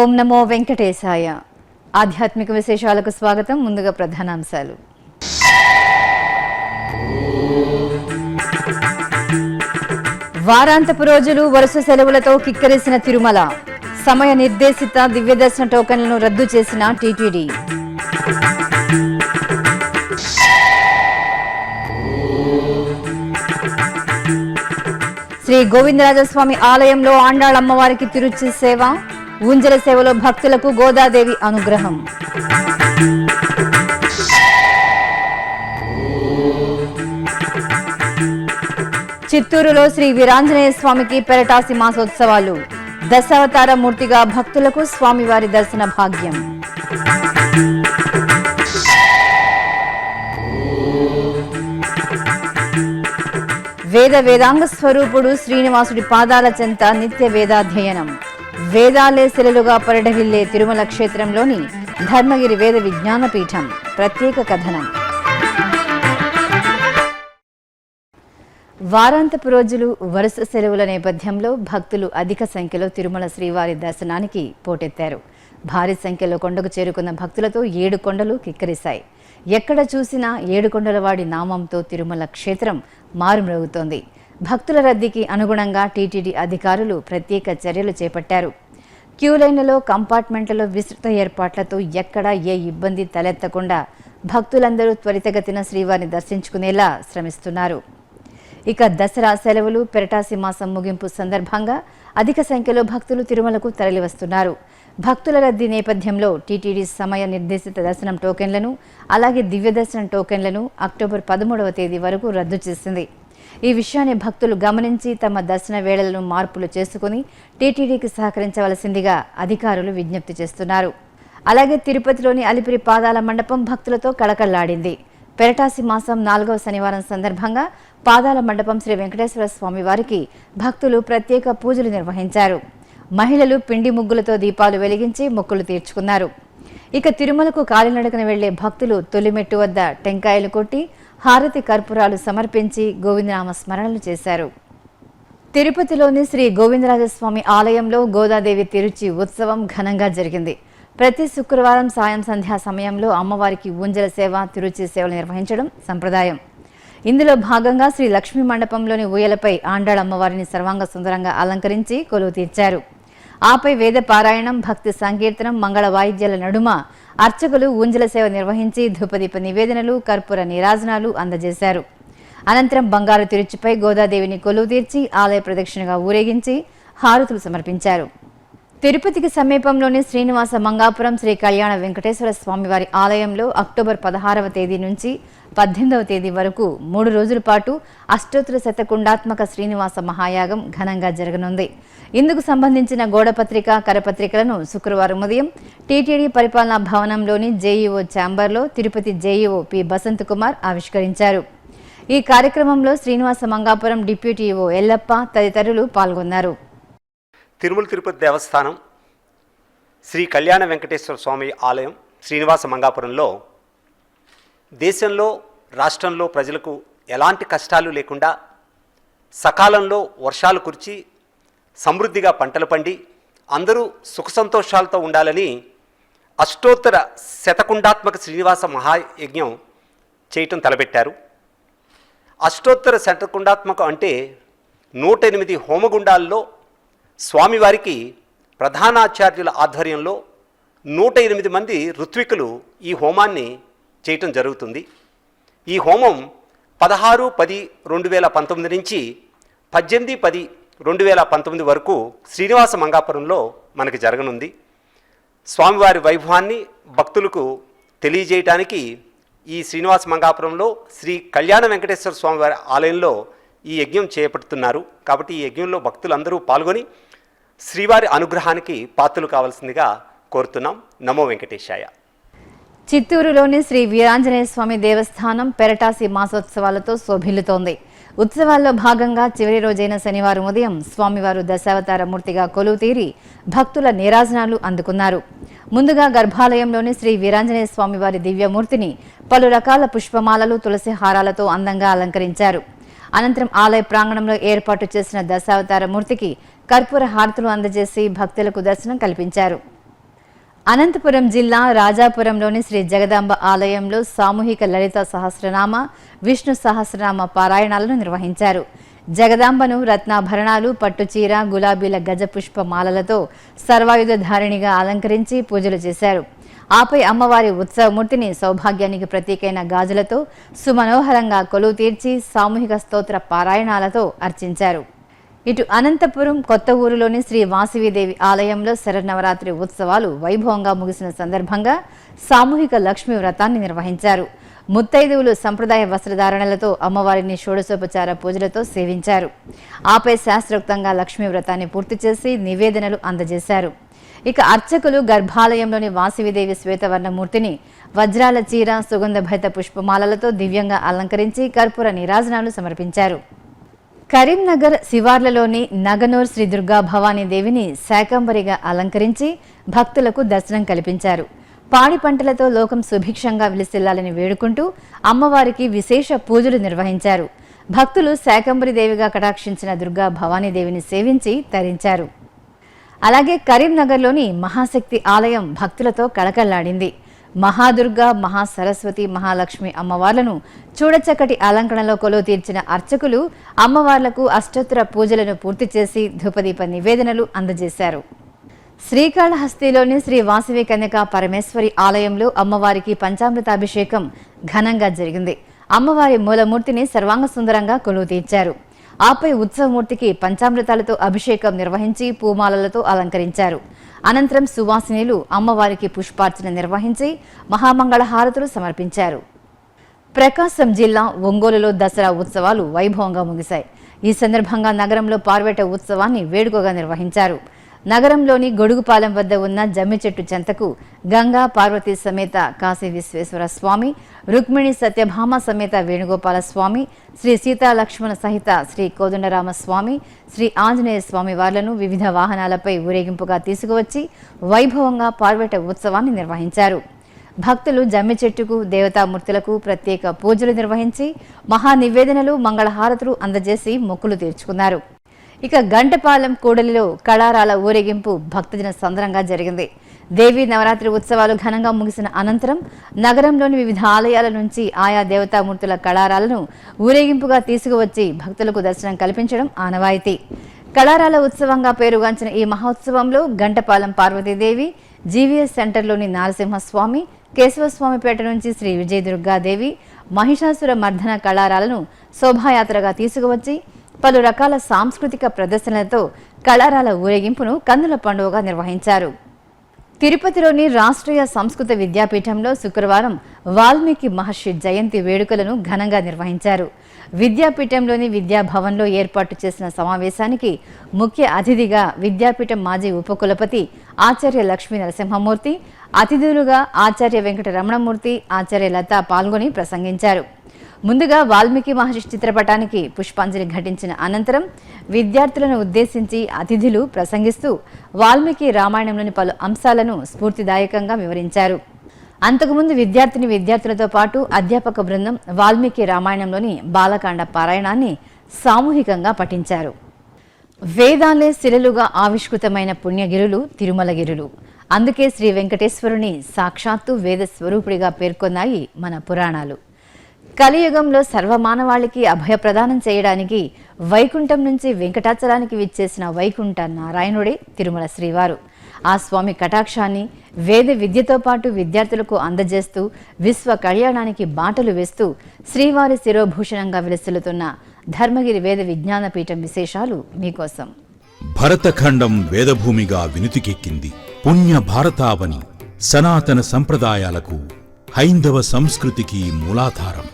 ఓం నమో వెంకటేశాయ. ఆధ్యాత్మిక విశేషాలకు స్వాగతం. ముందుగా ప్రధానాంశాలు. వారాంతపు రోజులు వరుస సెలవులతో కిక్కిరిసిన తిరుమల. సమయ నిర్దేశిత దివ్యదర్శన టోకన్లను రద్దు చేసిన టీటీడీ. శ్రీ గోవిందరాజస్వామి ఆలయంలో ఆండాళమ్మవారికి తిరుచి సేవ. ఊంజల సేవలో భక్తులకు గోదాదేవి అనుగ్రహం. చిత్తూరులో శ్రీ వీరాంజనేయ స్వామికి పెరటాసి మాసోత్సవాలు. దశావతార మూర్తిగా భక్తులకు స్వామివారి దర్శన భాగ్యం. వేదాంగ స్వరూపుడు శ్రీనివాసుడి పాదాల చెంత నిత్య వేదాధ్యయనం. వేదాలే శిలలుగా పరిఢవిల్లే తిరుమల క్షేత్రంలోని ధర్మగిరి వేద విజ్ఞాన పీఠం. ప్రత్యేక కథనం. వారాంతపు రోజులు వరుస సెలవుల నేపథ్యంలో భక్తులు అధిక సంఖ్యలో తిరుమల శ్రీవారి దర్శనానికి పోటెత్తారు. భారీ సంఖ్యలో కొండకు చేరుకున్న భక్తులతో 7 కొండలు కిక్కిరిశాయి. ఎక్కడ చూసినా ఏడుకొండలవాడి నామంతో తిరుమల క్షేత్రం మారుమ్రోగుతోంది. భక్తుల రద్దీకి అనుగుణంగా టీటీడీ అధికారులు ప్రత్యేక చర్యలు చేపట్టారు. క్యూలైన్లలో, కంపార్ట్మెంట్లలో విస్తృత ఏర్పాట్లతో ఎక్కడా ఏ ఇబ్బంది తలెత్తకుండా భక్తులందరూ త్వరితగతిన శ్రీవారిని దర్శించుకునేలా శ్రమిస్తున్నారు. ఇక దసరా సెలవులు, పెరటాసి మాసం ముగింపు సందర్భంగా అధిక సంఖ్యలో భక్తులు తిరుమలకు తరలివస్తున్నారు. భక్తుల రద్దీ నేపథ్యంలో టీటీడీ సమయ నిర్దేశిత దర్శనం టోకెన్లను, అలాగే దివ్య దర్శనం టోకెన్లను అక్టోబర్ 13వ తేదీ వరకు రద్దు చేసింది. ఈ విషయాన్ని భక్తులు గమనించి తమ దర్శన వేళలను మార్పులు చేసుకుని టీటీడీకి సహకరించవలసిందిగా అధికారులు విజ్ఞప్తి చేస్తున్నారు. అలాగే తిరుపతిలోని అలిపిరి పాదాల మండపం భక్తులతో కళకళ్లాడింది. పెరటాసి మాసం 4వ శనివారం సందర్భంగా పాదాల మండపం శ్రీ వెంకటేశ్వర స్వామి వారికి భక్తులు ప్రత్యేక పూజలు నిర్వహించారు. మహిళలు పిండి ముగ్గులతో దీపాలు వెలిగించి మొక్కులు తీర్చుకున్నారు. ఇక తిరుమలకు కాలినడకన వెళ్లే భక్తులు తొలిమెట్టు వద్ద టెంకాయలు కొట్టి హారతి కర్పూరాలు సమర్పించి గోవిందనామ స్మరణలు చేశారు. తిరుపతిలోని శ్రీ గోవిందరాజస్వామి ఆలయంలో గోదాదేవి తిరుచి ఉత్సవం ఘనంగా జరిగింది. ప్రతి శుక్రవారం సాయం సంధ్యా సమయంలో అమ్మవారికి ఊంజల సేవ, తిరుచి సేవలు నిర్వహించడం సంప్రదాయం. ఇందులో భాగంగా శ్రీ లక్ష్మీ మండపంలోని ఊయలపై ఆండాళమ్మవారిని సర్వాంగ సుందరంగా అలంకరించి కొలువు తీర్చారు. ఆపై వేద పారాయణం, భక్తి సంకీర్తనం, మంగళ వాయిద్యాల నడుమ అర్చకులు ఊంజల సేవ నిర్వహించి ధూపదీప నివేదనలు, కర్పూర నీరాజనాలు అందజేశారు. అనంతరం బంగారు తిరుచిపై గోదాదేవిని కొలువు తీర్చి ఆలయ ప్రదక్షిణగా ఊరేగించి హారతులు సమర్పించారు. తిరుపతికి సమీపంలోని శ్రీనివాస మంగాపురం శ్రీ కళ్యాణ వెంకటేశ్వర స్వామివారి ఆలయంలో అక్టోబర్ 16వ తేదీ నుంచి 18వ తేదీ వరకు 3 రోజుల పాటు అష్టోత్తర శతకుండాత్మక శ్రీనివాస మహాయాగం ఘనంగా జరగనుంది. ఇందుకు సంబంధించిన గోడపత్రిక, కరపత్రికలను శుక్రవారం ఉదయం టీటీడీ పరిపాలనా భవనంలోని జేఈఓ ఛాంబర్లో తిరుపతి జేఈఓ పి బసంత్ కుమార్ ఆవిష్కరించారు. ఈ కార్యక్రమంలో శ్రీనివాస మంగాపురం డిప్యూటీ ఈఓ ఎల్లప్ప తదితరులు పాల్గొన్నారు. తిరుమల తిరుపతి దేవస్థానం శ్రీ కళ్యాణ వెంకటేశ్వర స్వామి ఆలయం శ్రీనివాస మంగాపురంలో దేశంలో, రాష్ట్రంలో ప్రజలకు ఎలాంటి కష్టాలు లేకుండా సకాలంలో వర్షాలు కురిచి సమృద్ధిగా పంటలు పండి అందరూ సుఖ సంతోషాలతో ఉండాలని అష్టోత్తర శతకుండాత్మక శ్రీనివాస మహాయజ్ఞం చేయటం తలపెట్టారు. అష్టోత్తర శతకుండాత్మకం అంటే 108 హోమగుండాల్లో స్వామివారికి ప్రధానాచార్యుల ఆధ్వర్యంలో 108 మంది ఋత్వికులు ఈ హోమాన్ని చేయటం జరుగుతుంది. ఈ హోమం 16/10/2019 నుంచి 18/10/2019 వరకు శ్రీనివాస మంగాపురంలో మనకి జరగనుంది. స్వామివారి వైభవాన్ని భక్తులకు తెలియజేయటానికి ఈ శ్రీనివాస మంగాపురంలో శ్రీ కళ్యాణ వెంకటేశ్వర స్వామివారి ఆలయంలో ఈ యజ్ఞం చేపడుతున్నారు. కాబట్టి ఈ యజ్ఞంలో భక్తులందరూ పాల్గొని శ్రీవారి అనుగ్రహానికి పాత్రలు కావాల్సిందిగా కోరుతున్నాం. నమో వెంకటేశాయ. చిత్తూరులోని శ్రీ వీరాంజనేయ స్వామి దేవస్థానం పెరటాసి మాసోత్సవాలతో శోభిల్లుతోంది. ఉత్సవాల్లో భాగంగా చివరి రోజైన శనివారం ఉదయం స్వామివారు దశావతార మూర్తిగా కొలువు తీరి భక్తుల నీరాజనాలు అందుకున్నారు. ముందుగా గర్భాలయంలోని శ్రీ వీరాంజనేయ స్వామివారి దివ్యమూర్తిని పలు రకాల పుష్పమాలలు, తులసి హారాలతో అందంగా అలంకరించారు. అనంతరం ఆలయ ప్రాంగణంలో ఏర్పాటు చేసిన దశావతార మూర్తికి కర్పూర హారతులు అందజేసి భక్తులకు దర్శనం కల్పించారు. అనంతపురం జిల్లా రాజాపురంలోని శ్రీ జగదాంబ ఆలయంలో సామూహిక లలిత సహస్రనామ, విష్ణు సహస్రనామ పారాయణాలను నిర్వహించారు. జగదాంబను రత్నాభరణాలు, పట్టుచీర, గులాబీల గజపుష్ప మాలలతో సర్వాయుధ ధారిణిగా అలంకరించి పూజలు చేశారు. ఆపై అమ్మవారి ఉత్సవమూర్తిని సౌభాగ్యానికి ప్రతీకైన గాజులతో సుమనోహరంగా కొలువు తీర్చి సామూహిక స్తోత్ర పారాయణాలతో అర్చించారు. ఇటు అనంతపురం కొత్త ఊరులోని శ్రీ వాసవీదేవి ఆలయంలో శరన్నవరాత్రి ఉత్సవాలు వైభవంగా ముగిసిన సందర్భంగా సామూహిక లక్ష్మీ వ్రతాన్ని నిర్వహించారు. ముత్తైదువులు సంప్రదాయ వస్త్రధారణలతో అమ్మవారిని షోడశోపచార పూజలతో సేవించారు. ఆపై శాస్త్రోక్తంగా లక్ష్మీ వ్రతాన్ని పూర్తి చేసి నివేదనలు అందజేశారు. ఇక అర్చకులు గర్భాలయంలోని వాసవీదేవి శ్వేతవర్ణమూర్తిని వజ్రాల చీర, సుగంధభరిత పుష్పమాలలతో దివ్యంగా అలంకరించి కర్పూర నీరాజనాలు సమర్పించారు. కరీంనగర్ శివార్లలోని నగనూర్ శ్రీ దుర్గా భవానీ దేవిని శాకంబరిగా అలంకరించి భక్తులకు దర్శనం కల్పించారు. పాడి పంటలతో లోకం సుభిక్షంగా విలిసిల్లాలని వేడుకుంటూ అమ్మవారికి విశేష పూజలు నిర్వహించారు. భక్తులు శాకంబరి దేవిగా కటాక్షించిన దుర్గా భవానీ దేవిని సేవించి తరించారు. అలాగే కరీంనగర్లోని మహాశక్తి ఆలయం భక్తులతో కళకళ్లాడింది. మహాదుర్గా, మహాసరస్వతి, మహాలక్ష్మి అమ్మవార్లను చూడచక్కటి అలంకరణలో కొలువు తీర్చిన అర్చకులు అమ్మవార్లకు అష్టోత్తర పూజలను పూర్తి చేసి ధూపదీప నివేదనలు అందజేశారు. శ్రీకాళహస్తిలోని శ్రీ వాసవి కన్యకా పరమేశ్వరి ఆలయంలో అమ్మవారికి పంచామృతాభిషేకం ఘనంగా జరిగింది. అమ్మవారి మూలమూర్తిని సర్వాంగ సుందరంగా కొలువు తీర్చారు. ఆపై ఉత్సవమూర్తికి పంచామృతాలతో అభిషేకం నిర్వహించి పూమాలలతో అలంకరించారు. అనంతరం సువాసినీలు అమ్మవారికి పుష్పార్చన నిర్వహించి మహామంగళ హారతులు సమర్పించారు. ప్రకాశం జిల్లా ఒంగోలులో దసరా ఉత్సవాలు వైభవంగా ముగిశాయి. ఈ సందర్భంగా నగరంలో పార్వేట ఉత్సవాన్ని వేడుకగా నిర్వహించారు. నగరంలోని గొడుగుపాలెం వద్ద ఉన్న జమ్మి చెట్టు చెంతకు గంగా పార్వతీ సమేత కాశీ విశ్వేశ్వర స్వామి, రుక్మిణి సత్యభామ సమేత వేణుగోపాల స్వామి, శ్రీ సీతాలక్ష్మణ సహిత శ్రీ కోదండరామస్వామి, శ్రీ ఆంజనేయ స్వామి వార్లను వివిధ వాహనాలపై ఊరేగింపుగా తీసుకువచ్చి వైభవంగా పార్వేట ఉత్సవాన్ని నిర్వహించారు. భక్తులు జమ్మి చెట్టుకు, దేవతామూర్తులకు ప్రత్యేక పూజలు నిర్వహించి మహానివేదనలు, మంగళహారతులు అందజేసి మొక్కులు తీర్చుకున్నారు. ఇక గంటపాలెం కూడలిలో కళారాల ఊరేగింపు భక్తజన సందరంగా జరిగింది. దేవీ నవరాత్రి ఉత్సవాలు ఘనంగా ముగిసిన అనంతరం నగరంలోని వివిధ ఆలయాల నుంచి ఆయా దేవతామూర్తుల కళారాలను ఊరేగింపుగా తీసుకువచ్చి భక్తులకు దర్శనం కల్పించడం ఆనవాయితీ. కళారాల ఉత్సవంగా పేరుగాంచిన ఈ మహోత్సవంలో గంటపాలెం పార్వతీదేవి, జీవీఎస్ సెంటర్లోని నారసింహస్వామి, కేశవస్వామిపేట నుంచి శ్రీ విజయదుర్గాదేవి, మహిషాసుర మర్దన కళారాలను శోభాయాత్రగా తీసుకువచ్చి పలు రకాల సాంస్కృతిక ప్రదర్శనలతో కళారాల ఊరేగింపును కన్నుల పండుగగా నిర్వహించారు. తిరుపతిలోని రాష్ట్రీయ సంస్కృత విద్యాపీఠంలో శుక్రవారం వాల్మీకి మహర్షి జయంతి వేడుకలను ఘనంగా నిర్వహించారు. విద్యాపీఠంలోని విద్యాభవన్లో ఏర్పాటు చేసిన సమావేశానికి ముఖ్య అతిథిగా విద్యాపీఠం మాజీ ఉపకులపతి ఆచార్య లక్ష్మీ నరసింహమూర్తి, అతిథులుగా ఆచార్య వెంకట రమణమూర్తి, ఆచార్య లత పాల్గొని ప్రసంగించారు. ముందుగా వాల్మీకి మహర్షి చిత్రపటానికి పుష్పాంజలి ఘటించిన అనంతరం విద్యార్థులను ఉద్దేశించి అతిథులు ప్రసంగిస్తూ వాల్మీకి రామాయణంలోని పలు అంశాలను స్ఫూర్తిదాయకంగా వివరించారు. అంతకుముందు విద్యార్థులతో పాటు అధ్యాపక బృందం వాల్మీకి రామాయణంలోని బాలకాండ పారాయణాన్ని సామూహికంగా పఠించారు. వేదాలే శిలలుగా ఆవిష్కృతమైన పుణ్యగిరులు తిరుమలగిరులు. అందుకే శ్రీ వెంకటేశ్వరుని సాక్షాత్తు వేద స్వరూపుడిగా పేర్కొన్నాయి మన పురాణాలు. కలియుగంలో సర్వమానవాళికి అభయప్రదానం చేయడానికి వైకుంఠం నుంచి వెంకటాచలానికి విచ్చేసిన వైకుంఠ నారాయణుడే తిరుమల శ్రీవారు. ఆ స్వామి కటాక్షాన్ని వేద విద్యతో పాటు విద్యార్థులకు అందజేస్తూ విశ్వ కళ్యాణానికి బాటలు వేస్తూ శ్రీవారి శిరోభూషణంగా విలసిల్లుతున్న ధర్మగిరి వేద విజ్ఞాన పీఠం విశేషాలు మీకోసం. భరతఖండం వేదభూమిగా వినుతికెక్కింది. పుణ్య భారతావని సనాతన సంప్రదాయాలకు, హైందవ సంస్కృతికి మూలాధారం.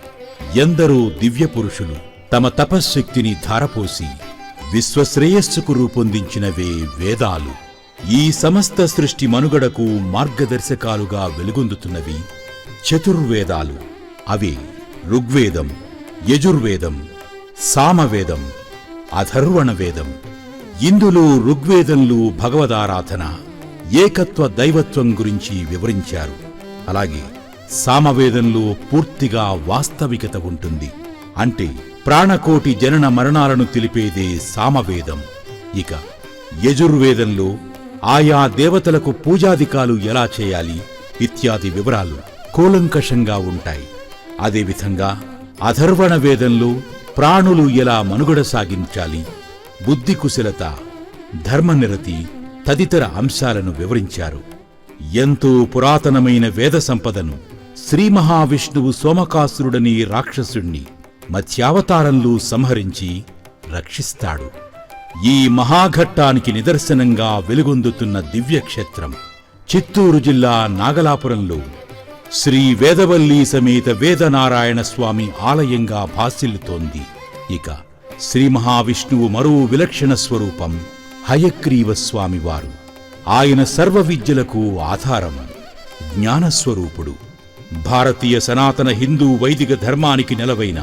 ఎందరో దివ్య పురుషులు తమ తపశ్శక్తిని ధారపోసి విశ్వశ్రేయస్సుకు రూపొందించినవే వేదాలు. ఈ సమస్త సృష్టి మనుగడకు మార్గదర్శకాలుగా వెలుగొందుతున్నవి చతుర్వేదాలు. అవే ఋగ్వేదం, యజుర్వేదం, సామవేదం, అథర్వణ వేదం. ఇందులో ఋగ్వేదంలో భగవదారాధన, ఏకత్వ దైవత్వం గురించి వివరించారు. అలాగే సామవేదంలో పూర్తిగా వాస్తవికత ఉంటుంది. అంటే ప్రాణకోటి జనన మరణాలను తెలిపేదే సామవేదం. ఇక యజుర్వేదంలో ఆయా దేవతలకు పూజాదికాలు ఎలా చేయాలి ఇత్యాది వివరాలు కూలంకషంగా ఉంటాయి. అదేవిధంగా అథర్వణ వేదంలో ప్రాణులు ఎలా మనుగడ సాగించాలి, బుద్ధి కుశలత, ధర్మనిరతి తదితర అంశాలను వివరించారు. ఎంతో పురాతనమైన వేద సంపదను శ్రీ మహావిష్ణువు సోమకాసురుడని రాక్షసుణ్ణి మత్స్యావతారంలో సంహరించి రక్షిస్తాడు. ఈ మహాఘట్టానికి నిదర్శనంగా వెలుగొందుతున్న దివ్యక్షేత్రం చిత్తూరు జిల్లా నాగలాపురంలో శ్రీ వేదవల్లీ సమేత వేదనారాయణ స్వామి ఆలయంగా భాసిల్లుతోంది. ఇక శ్రీ మహావిష్ణువు మరో విలక్షణ స్వరూపం హయగ్రీవ స్వామివారు. ఆయన సర్వ విద్యలకు ఆధారం, జ్ఞానస్వరూపుడు. భారతీయ సనాతన హిందూ వైదిక ధర్మానికి నెలవైన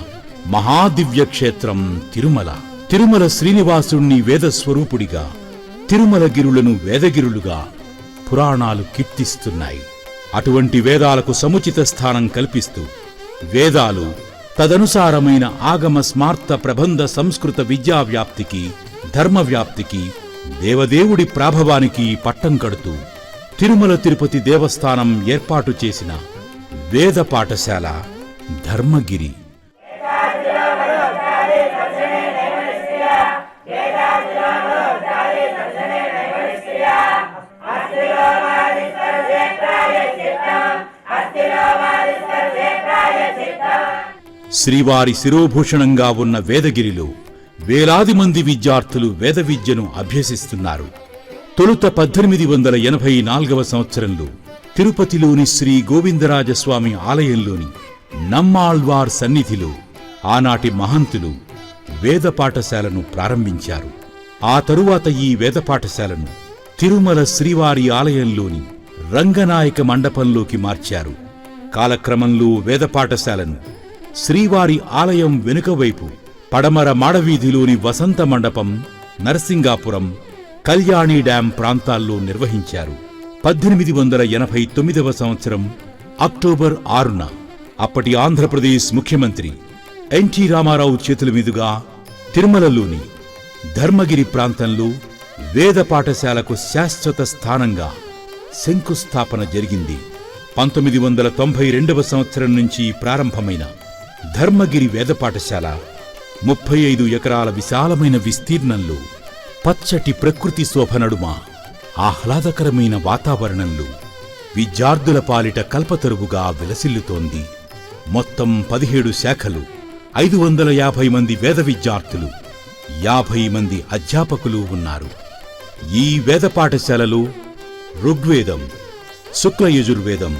మహాదివ్యక్షేత్రం తిరుమల. తిరుమల శ్రీనివాసుణ్ణి వేదస్వరూపుడిగా, తిరుమలగిరులను వేదగిరులుగా పురాణాలు కీర్తిస్తున్నాయి. అటువంటి వేదాలకు సముచిత స్థానం కల్పిస్తూ వేదాలు తదనుసారమైన ఆగమ స్మార్త ప్రబంధ సంస్కృత విద్యావ్యాప్తికి, ధర్మవ్యాప్తికి, దేవదేవుడి ప్రాభవానికి పట్టం కడుతూ తిరుమల తిరుపతి దేవస్థానం ఏర్పాటు చేసిన వేద పాఠశాల ధర్మగిరి. శ్రీవారి శిరోభూషణంగా ఉన్న వేదగిరిలో వేలాది మంది విద్యార్థులు వేద విద్యను అభ్యసిస్తున్నారు. తొలుత 1884వ సంవత్సరంలో తిరుపతిలోని శ్రీ గోవిందరాజస్వామి ఆలయంలోని నమ్మాళ్వార్ సన్నిధిలో ఆనాటి మహంతులు వేద పాఠశాలను ప్రారంభించారు. ఆ తరువాత ఈ వేద పాఠశాలను తిరుమల శ్రీవారి ఆలయంలోని రంగనాయక మండపంలోకి మార్చారు. కాలక్రమంలో వేద పాఠశాలను శ్రీవారి ఆలయం వెనుకవైపు పడమర మాడవీధిలోని వసంత మండపం, నరసింగాపురం, కళ్యాణి డ్యాం ప్రాంతాల్లో నిర్వహించారు. 1889వ సంవత్సరం అక్టోబర్ 6న అప్పటి ఆంధ్రప్రదేశ్ ముఖ్యమంత్రి ఎన్టీ రామారావు చేతుల మీదుగా తిరుమలలోని ధర్మగిరి ప్రాంతంలో వేద పాఠశాలకు శాశ్వత స్థానంగా శంకుస్థాపన జరిగింది. 1992వ సంవత్సరం నుంచి ప్రారంభమైన ధర్మగిరి వేద పాఠశాల 35 ఎకరాల విశాలమైన విస్తీర్ణంలో పచ్చటి ప్రకృతి శోభ నడుమ ఆహ్లాదకరమైన వాతావరణంలో విద్యార్థుల పాలిట కల్పతరువుగా విలసిల్లుతోంది. మొత్తం 17 శాఖలు, 550 మంది వేద విద్యార్థులు, 50 మంది అధ్యాపకులు ఉన్నారు. ఈ వేద పాఠశాలలో ఋగ్వేదం, శుక్ల యజుర్వేదం,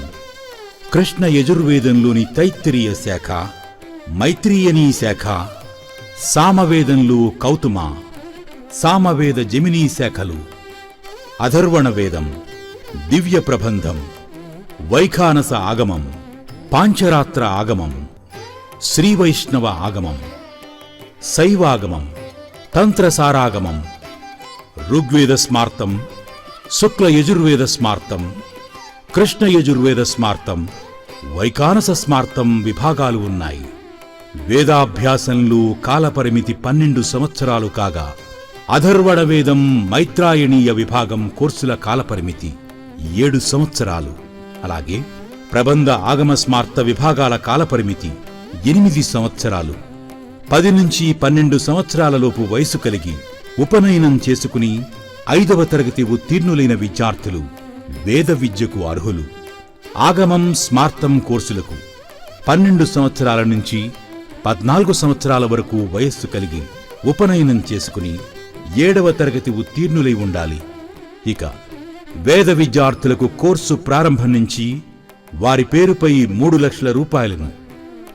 కృష్ణ యజుర్వేదంలోని తైత్తిరీయ శాఖ, మైత్రీయనీ శాఖ, సామవేదంలో కౌతుమ, సామవేద జమినీ శాఖలు, అథర్వణ వేదం, దివ్య ప్రబంధం, వైఖానస ఆగమం, పాంచరాత్ర ఆగమం, శ్రీవైష్ణవ ఆగమం, శైవాగమం, తంత్రసారాగమం, ఋగ్వేద స్మార్తం, శుక్ల యజుర్వేద స్మార్తం, కృష్ణ యజుర్వేద స్మార్తం, వైఖానస స్మార్తం విభాగాలు ఉన్నాయి. వేదాభ్యాసంలో కాలపరిమితి 12 సంవత్సరాలు కాగా అథర్వణ వేదం, మైత్రాయణీయ విభాగం కోర్సుల కాలపరిమితి 7 సంవత్సరాలు. అలాగే ప్రబంధ ఆగమ స్మార్త విభాగాల కాలపరిమితి 8 సంవత్సరాలు. 10 నుంచి 12 సంవత్సరాలలోపు వయసు కలిగి ఉపనయనం చేసుకుని 5వ తరగతి ఉత్తీర్ణులైన విద్యార్థులు వేద విద్యకు అర్హులు. ఆగమం, స్మార్తం కోర్సులకు 12 సంవత్సరాల నుంచి 14 సంవత్సరాల వరకు వయస్సు కలిగి ఉపనయనం చేసుకుని 7వ తరగతి ఉత్తీర్ణులై ఉండాలి. ఇక వేద విద్యార్థులకు కోర్సు ప్రారంభం నుంచి వారి పేరుపై 3 లక్షల రూపాయలను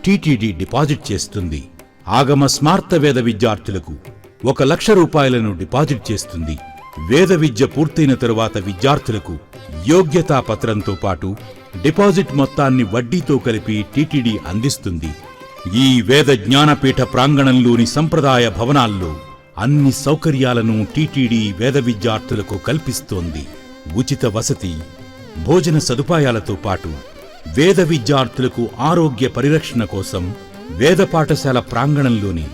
టీటీడీ డిపాజిట్ చేస్తుంది. ఆగమ స్మార్త వేద విద్యార్థులకు 1 లక్ష రూపాయలను డిపాజిట్ చేస్తుంది. వేద విద్య పూర్తయిన తరువాత విద్యార్థులకు యోగ్యతా పత్రంతో పాటు డిపాజిట్ మొత్తాన్ని వడ్డీతో కలిపి టీటీడీ అందిస్తుంది. ఈ వేద జ్ఞానపీఠ ప్రాంగణంలోని సంప్రదాయ భవనాల్లో అన్ని సౌకర్యాలను టీటీడీ వేద విద్యార్థులకు కల్పిస్తోంది. ఉచిత వసతి, భోజన సదుపాయాలతో పాటు వేద విద్యార్థులకు ఆరోగ్య పరిరక్షణ కోసం వేద పాఠశాల ప్రాంగణంలోని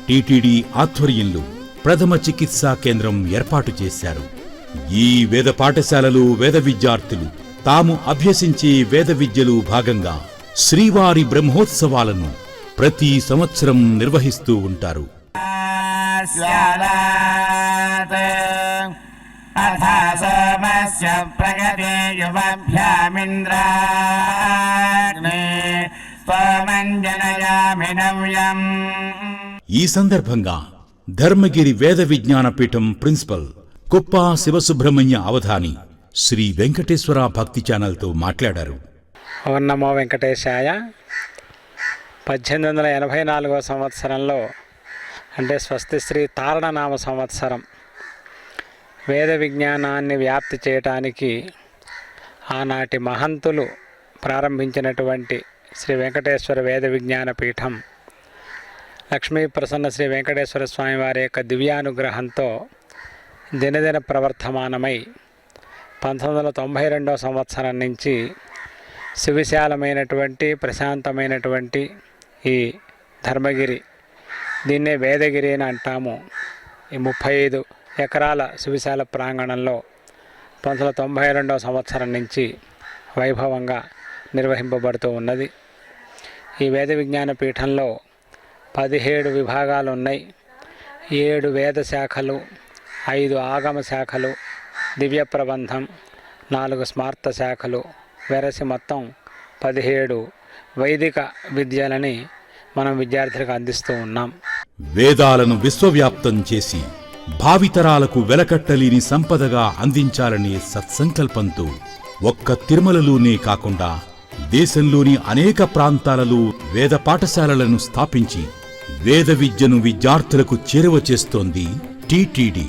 టీటీడీ ఆధ్వర్యంలో ప్రథమ చికిత్సా కేంద్రం ఏర్పాటు చేశారు. ఈ వేద పాఠశాలలు వేద విద్యార్థులు తాము అభ్యసించే వేద విద్యలు భాగంగా శ్రీవారి బ్రహ్మోత్సవాలను ప్రతి సంవత్సరం నిర్వహిస్తూ ఉంటారు. ఈ సందర్భంగా ధర్మగిరి వేద విజ్ఞాన పీఠం ప్రిన్సిపల్ కుప్పా శివసుబ్రహ్మణ్య అవధాని శ్రీ వెంకటేశ్వర భక్తి ఛానల్తో మాట్లాడారు. ఓం నమో వెంకటేశాయ. 1884 సంవత్సరంలో అంటే స్వస్తి శ్రీ తారణనామ సంవత్సరం వేద విజ్ఞానాన్ని వ్యాప్తి చేయటానికి ఆనాటి మహంతులు ప్రారంభించినటువంటి శ్రీ వెంకటేశ్వర వేద విజ్ఞాన పీఠం లక్ష్మీ ప్రసన్న శ్రీ వెంకటేశ్వర స్వామి వారి యొక్క దివ్యానుగ్రహంతో దినదిన ప్రవర్ధమానమై 1992 సంవత్సరం నుంచి సువిశాలమైనటువంటి ప్రశాంతమైనటువంటి ఈ ధర్మగిరి, దీన్నే వేదగిరి అని అంటాము, ఈ 35 ఎకరాల సువిశాల ప్రాంగణంలో 1992 సంవత్సరం నుంచి వైభవంగా నిర్వహింపబడుతూ ఉన్నది. ఈ వేద విజ్ఞాన పీఠంలో 17 విభాగాలు ఉన్నాయి. 7 వేద శాఖలు, 5 ఆగమ శాఖలు, దివ్య ప్రబంధం, 4 స్మార్త శాఖలు, వెరసి మొత్తం 17 వైదిక విద్యలని మనం విద్యార్థులకు అందిస్తూ ఉన్నాం. వేదాలను విశ్వవ్యాప్తం చేసి భావితరాలకు వెలకట్టలేని సంపదగా అందించాలనే సత్సంకల్పంతో ఒక్క తిరుమలలోనే కాకుండా దేశంలోని అనేక ప్రాంతాలలో వేద పాఠశాలలను స్థాపించి వేద విద్యను విద్యార్థులకు చేరువ చేస్తోంది టీటీడీ.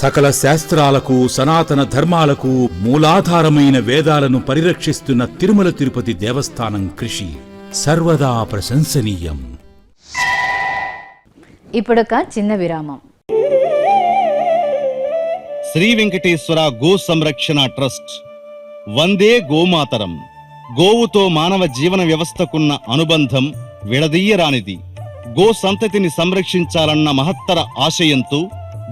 సకల శాస్త్రాలకు సనాతన ధర్మాలకు మూలాధారమైన వేదాలను పరిరక్షిస్తున్న తిరుమల తిరుపతి దేవస్థానం కృషి సర్వదా ప్రశంసనీయం. ఇప్పుడొక చిన్న విరామం. శ్రీ వెంకటేశ్వర గో సంరక్షణ ట్రస్ట్ వందే గోమాతరం. గోవుతో మానవ జీవన వ్యవస్థకున్న అనుబంధం విడదీయరానిది. గో సంతతిని సంరక్షించాలన్న మహత్తర ఆశయంతో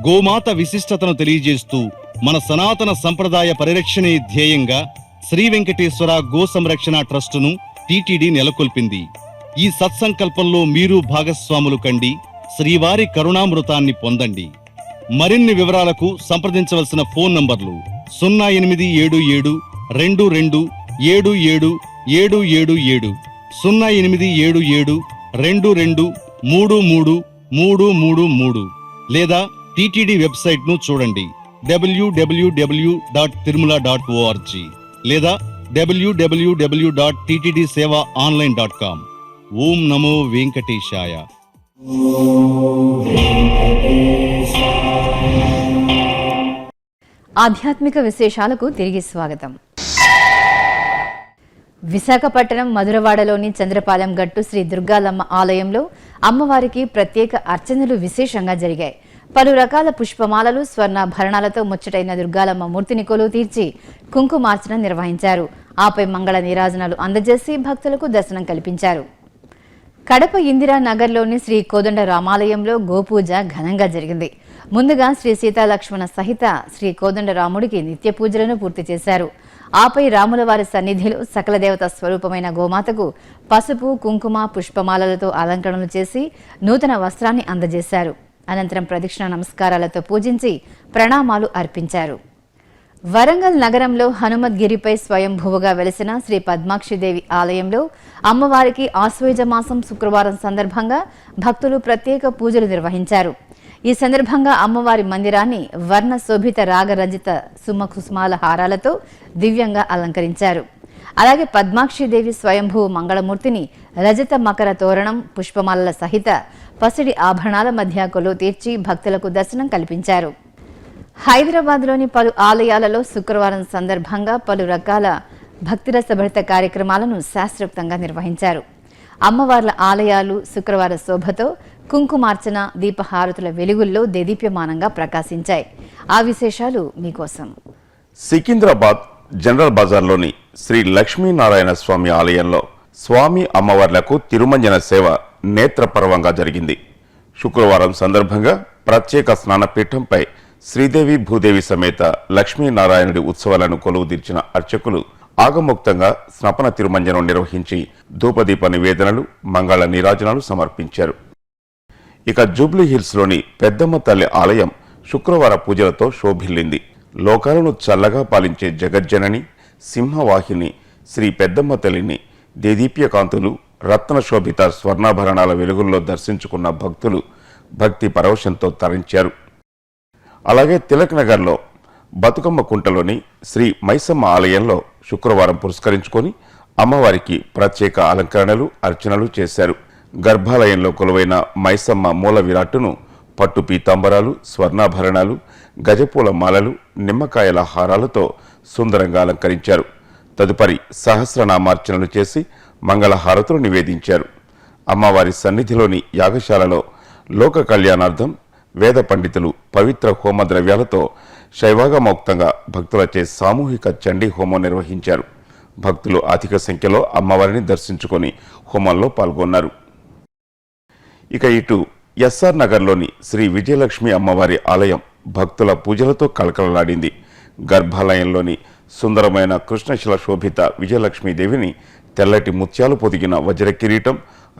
గోమాత విశిష్టతను తెలియజేస్తూ మన సనాతన సంప్రదాయ పరిరక్షణే ధ్యేయంగా శ్రీ వెంకటేశ్వర గో సంరక్షణ ట్రస్టును టీటీడీ నెలకొల్పింది. ఈ సత్సంకల్పంలో మీరు భాగస్వాములు కండి, శ్రీవారి కరుణామృతాన్ని పొందండి. మరిన్ని వివరాలకు సంప్రదించవలసిన ఫోన్ నంబర్లు 0877 22 77 777 0877 22 33 లేదా టీటీడీ వెబ్సైట్ ను చూడండి www.tirumala.org లేదా www.ttdsevaonline.com. ఓం నమో వెంకటేశాయ. ఆధ్యాత్మిక విశేషాలకు తిరిగి స్వాగతం. విశాఖపట్నం మధురవాడలోని చంద్రపాలెం గట్టు శ్రీ దుర్గాలమ్మ ఆలయంలో అమ్మవారికి ప్రత్యేక అర్చనలు విశేషంగా జరిగాయి. పలు రకాల పుష్పమాలలు, స్వర్ణాభరణాలతో ముచ్చటైన దుర్గాలమ్మ మూర్తిని కొలువు తీర్చి కుంకుమార్చన నిర్వహించారు. ఆపై మంగళ నీరాజనాలు అందజేసి భక్తులకు దర్శనం కల్పించారు. కడప ఇందిరానగర్లోని శ్రీ కోదండ రామాలయంలో గోపూజ ఘనంగా జరిగింది. ముందుగా శ్రీ సీతాలక్ష్మణ సహిత శ్రీ కోదండ రాముడికి నిత్య పూజలను పూర్తి చేశారు. ఆపై రాములవారి సన్నిధిలో సకల దేవత స్వరూపమైన గోమాతకు పసుపు, కుంకుమ, పుష్పమాలలతో అలంకరణలు చేసి నూతన వస్త్రాన్ని అందజేశారు. అనంతరం ప్రదక్షిణ నమస్కారాలతో పూజించి ప్రణామాలు అర్పించారు. వరంగల్ నగరంలో హనుమద్గిరిపై స్వయంభువుగా వెలిసిన శ్రీ పద్మాక్షిదేవి ఆలయంలో అమ్మవారికి ఆశ్వయుజ మాసం శుక్రవారం సందర్భంగా భక్తులు ప్రత్యేక పూజలు నిర్వహించారు. ఈ సందర్భంగా అమ్మవారి మందిరాన్ని వర్ణ శోభిత రాగరంజిత సుమకుసుమాల హారాలతో దివ్యంగా అలంకరించారు. అలాగే పద్మాక్షిదేవి స్వయంభూ మంగళమూర్తిని రజత మకర తోరణం, పుష్పమాలల సహిత పసిడి ఆభరణాల మధ్య కొలువు తీర్చి భక్తులకు దర్శనం కల్పించారు. హైదరాబాద్లోని పలు ఆలయాలలో శుక్రవారం సందర్భంగా పలు రకాల భక్తిరసభరిత కార్యక్రమాలను శాస్త్రోక్తంగా నిర్వహించారు. అమ్మవార్ల ఆలయాలు శుక్రవార శోభతో కుంకుమార్చన, దీపహారతుల వెలుగుల్లో దేదీప్యమానంగా ప్రకాశించాయి. ఆ విశేషాలు మీకోసం. సికింద్రాబాద్ జనరల్ బజార్లోని శ్రీ లక్ష్మీనారాయణ స్వామి ఆలయంలో స్వామి అమ్మవార్లకు తిరుమంజన సేవ నేత్రపర్వంగా జరిగింది. శుక్రవారం సందర్భంగా ప్రత్యేక స్నానపీఠంపై శ్రీదేవి భూదేవి సమేత లక్ష్మీనారాయణుడి ఉత్సవాలను కొలువుదీర్చిన అర్చకులు ఆగమోక్తంగా స్నపన తిరుమంజనం నిర్వహించి ధూపదీప నివేదనలు మంగళ నీరాజనాలు సమర్పించారు. ఇక జూబ్లీ హిల్స్లోని పెద్దమ్మ తల్లి ఆలయం శుక్రవార పూజలతో శోభిల్లింది. లోకాలను చల్లగా పాలించే జగజ్జనని సింహవాహిని శ్రీ పెద్దమ్మ తల్లిని దేదీప్యకాంతులు రత్న శోభిత స్వర్ణాభరణాల వెలుగుల్లో దర్శించుకున్న భక్తులు భక్తి పరవశంతో తరించారు. అలాగే తిలక్ నగర్లో బతుకమ్మ కుంటలోని శ్రీ మైసమ్మ ఆలయంలో శుక్రవారం పురస్కరించుకొని అమ్మవారికి ప్రత్యేక అలంకరణలు అర్చనలు చేశారు. గర్భాలయంలో కొలువైన మైసమ్మ మూల విరాట్టును పట్టు పీతాంబరాలు, స్వర్ణాభరణాలు, గజపూల మాలలు, నిమ్మకాయల హారాలతో సుందరంగా అలంకరించారు. తదుపరి సహస్రనామార్చనలు చేసి మంగళహారతులు నివేదించారు. అమ్మవారి సన్నిధిలోని యాగశాలలో లోక కళ్యాణార్థం వేద పండితులు పవిత్ర హోమ ద్రవ్యాలతో శైవాగమోక్తంగా భక్తులచే సామూహిక చండీ హోమం నిర్వహించారు. భక్తులు అధిక సంఖ్యలో అమ్మవారిని దర్శించుకొని హోమంలో పాల్గొన్నారు. ఇక ఇటు ఎస్ఆర్ నగర్లోని శ్రీ విజయలక్ష్మి అమ్మవారి ఆలయం భక్తుల పూజలతో కళకళలాడింది. గర్భాలయంలోని సుందరమైన కృష్ణశిల శోభిత విజయలక్ష్మీదేవిని తెల్లటి ముత్యాలు పొదిగిన వజ్ర కిరీటం,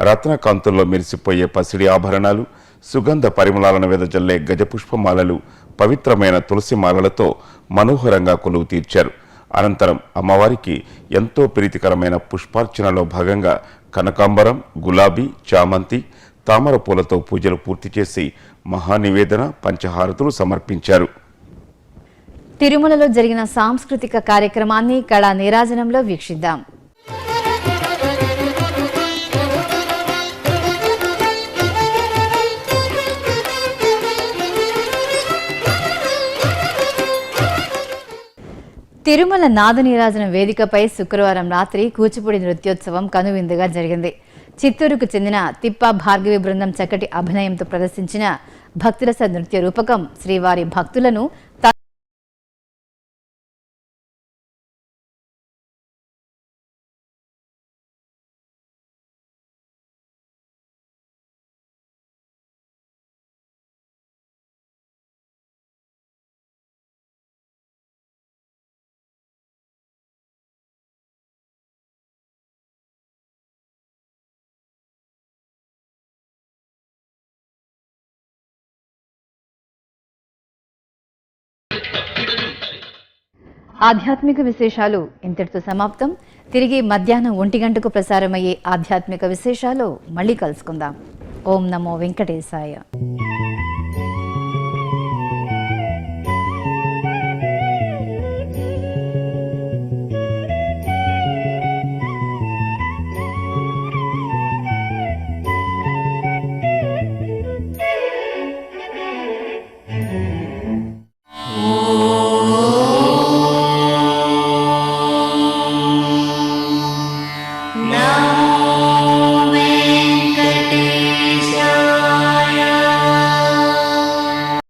రత్నకాంతుల్లో మెరిసిపోయే పసిడి ఆభరణాలు, సుగంధ పరిమళాలను వెదజల్లే గజపుష్పమాలలు, పవిత్రమైన తులసి మాలలతో మనోహరంగా కొలువు తీర్చారు. అనంతరం అమ్మవారికి ఎంతో ప్రీతికరమైన పుష్పార్చనలో భాగంగా కనకాంబరం, గులాబీ, చామంతి, తామర పూలతో పూజలు పూర్తి చేసి మహానివేదన, పంచహారతులు సమర్పించారు. తిరుమలలో జరిగిన సాంస్కృతిక కార్యక్రమాన్ని కళా నీరాజనంలో వీక్షిద్దాం. తిరుమల నాదనీరాజన వేదికపై శుక్రవారం రాత్రి కూచిపూడి నృత్యోత్సవం కనువిందుగా జరిగింది. చిత్తూరుకు చెందిన తిప్ప భార్గవి బృందం చక్కటి అభినయంతో ప్రదర్శించిన భక్తిరస నృత్య రూపకం శ్రీవారి భక్తులను ఆధ్యాత్మిక విశేషాలు ఇంతటితో సమాప్తం. తిరిగి మధ్యాహ్నం 1 గంటకు ప్రసారమయ్యే ఆధ్యాత్మిక విశేషాలు మళ్ళీ కలుసుకుందాం. ఓం నమో వెంకటేశాయ.